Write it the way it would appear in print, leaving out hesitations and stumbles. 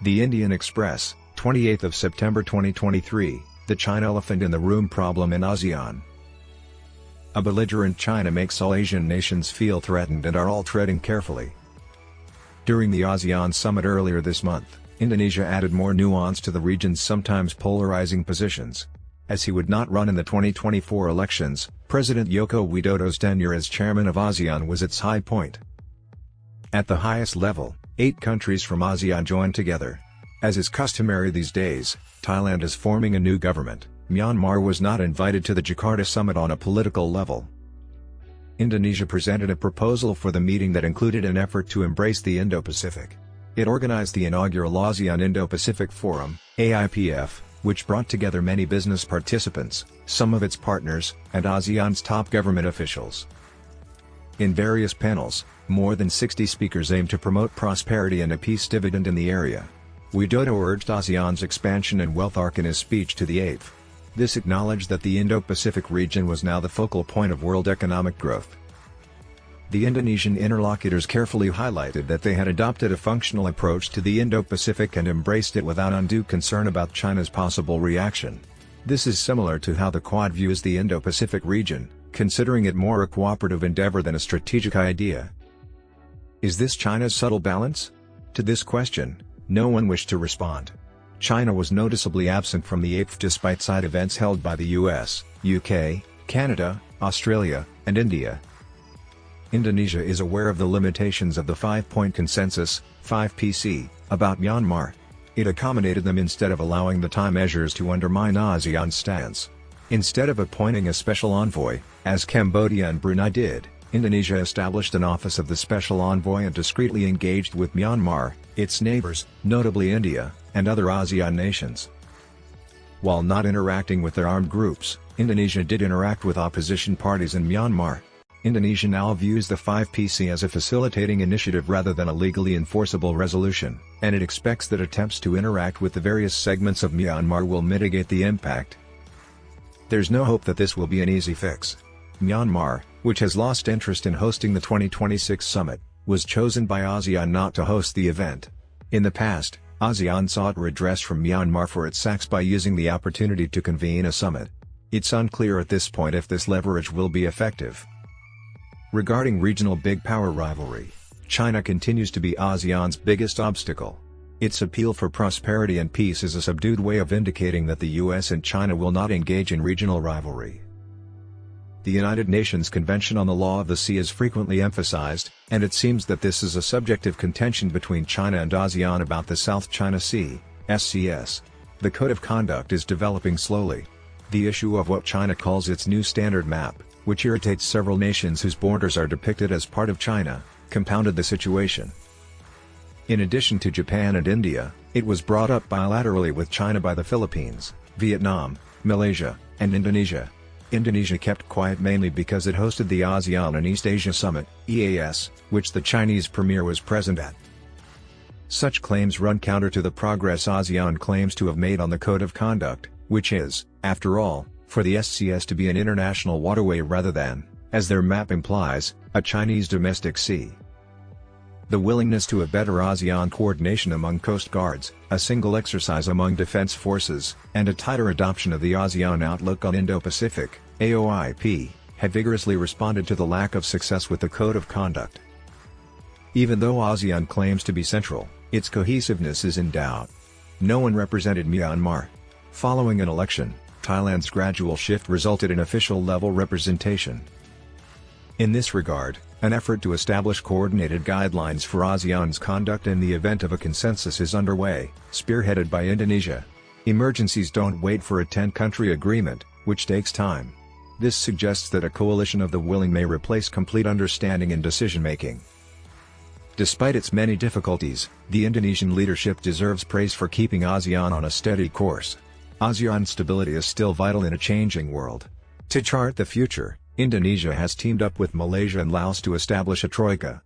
The Indian Express, 28th of September 2023, the China elephant in the room problem in ASEAN. A belligerent China makes all Asian nations feel threatened and are all treading carefully. During the ASEAN Summit earlier this month, Indonesia added more nuance to the region's sometimes polarizing positions. As he would not run in the 2024 elections, President Joko Widodo's tenure as chairman of ASEAN was its high point. At the highest level, 8 countries from ASEAN joined together. As is customary these days, Thailand is forming a new government. Myanmar was not invited to the Jakarta Summit on a political level. Indonesia presented a proposal for the meeting that included an effort to embrace the Indo-Pacific. It organized the inaugural ASEAN Indo-Pacific Forum, AIPF, which brought together many business participants, some of its partners, and ASEAN's top government officials. In various panels, more than 60 speakers aimed to promote prosperity and a peace dividend in the area. Widodo urged ASEAN's expansion and wealth arc in his speech to the AIPF. This acknowledged that the Indo-Pacific region was now the focal point of world economic growth. The Indonesian interlocutors carefully highlighted that they had adopted a functional approach to the Indo-Pacific and embraced it without undue concern about China's possible reaction. This is similar to how the Quad views the Indo-Pacific region, considering it more a cooperative endeavor than a strategic idea. Is this China's subtle balance? To this question, no one wished to respond. China was noticeably absent from the AIPF despite side events held by the US, UK, Canada, Australia, and India. Indonesia is aware of the limitations of the 5-point consensus, 5PC, about Myanmar. It accommodated them instead of allowing the Thai measures to undermine ASEAN's stance. Instead of appointing a special envoy, as Cambodia and Brunei did, Indonesia established an office of the special envoy and discreetly engaged with Myanmar, its neighbors, notably India, and other ASEAN nations. While not interacting with their armed groups, Indonesia did interact with opposition parties in Myanmar. Indonesia now views the 5PC as a facilitating initiative rather than a legally enforceable resolution, and it expects that attempts to interact with the various segments of Myanmar will mitigate the impact. There's no hope that this will be an easy fix. Myanmar, which has lost interest in hosting the 2026 summit, was chosen by ASEAN not to host the event. In the past, ASEAN sought redress from Myanmar for its acts by using the opportunity to convene a summit. It's unclear at this point if this leverage will be effective. Regarding regional big power rivalry, China continues to be ASEAN's biggest obstacle. Its appeal for prosperity and peace is a subdued way of indicating that the US and China will not engage in regional rivalry. The United Nations Convention on the Law of the Sea is frequently emphasized, and it seems that this is a subject of contention between China and ASEAN about the South China Sea, SCS. The Code of Conduct is developing slowly. The issue of what China calls its new standard map, which irritates several nations whose borders are depicted as part of China, compounded the situation. In addition to Japan and India, it was brought up bilaterally with China by the Philippines, Vietnam, Malaysia, and Indonesia. Indonesia kept quiet mainly because it hosted the ASEAN and East Asia Summit, EAS, which the Chinese premier was present at. Such claims run counter to the progress ASEAN claims to have made on the Code of Conduct, which is, after all, for the SCS to be an international waterway rather than, as their map implies, a Chinese domestic sea. The willingness to a better ASEAN coordination among coast guards, a single exercise among defense forces, and a tighter adoption of the ASEAN Outlook on Indo-Pacific, AOIP, have vigorously responded to the lack of success with the Code of Conduct. Even though ASEAN claims to be central, its cohesiveness is in doubt. No one represented Myanmar. Following an election, Thailand's gradual shift resulted in official-level representation. In this regard, an effort to establish coordinated guidelines for ASEAN's conduct in the event of a consensus is underway, spearheaded by Indonesia. Emergencies don't wait for a 10-country agreement, which takes time. This suggests that a coalition of the willing may replace complete understanding in decision-making. Despite its many difficulties, the Indonesian leadership deserves praise for keeping ASEAN on a steady course. ASEAN stability is still vital in a changing world. To chart the future, Indonesia has teamed up with Malaysia and Laos to establish a troika.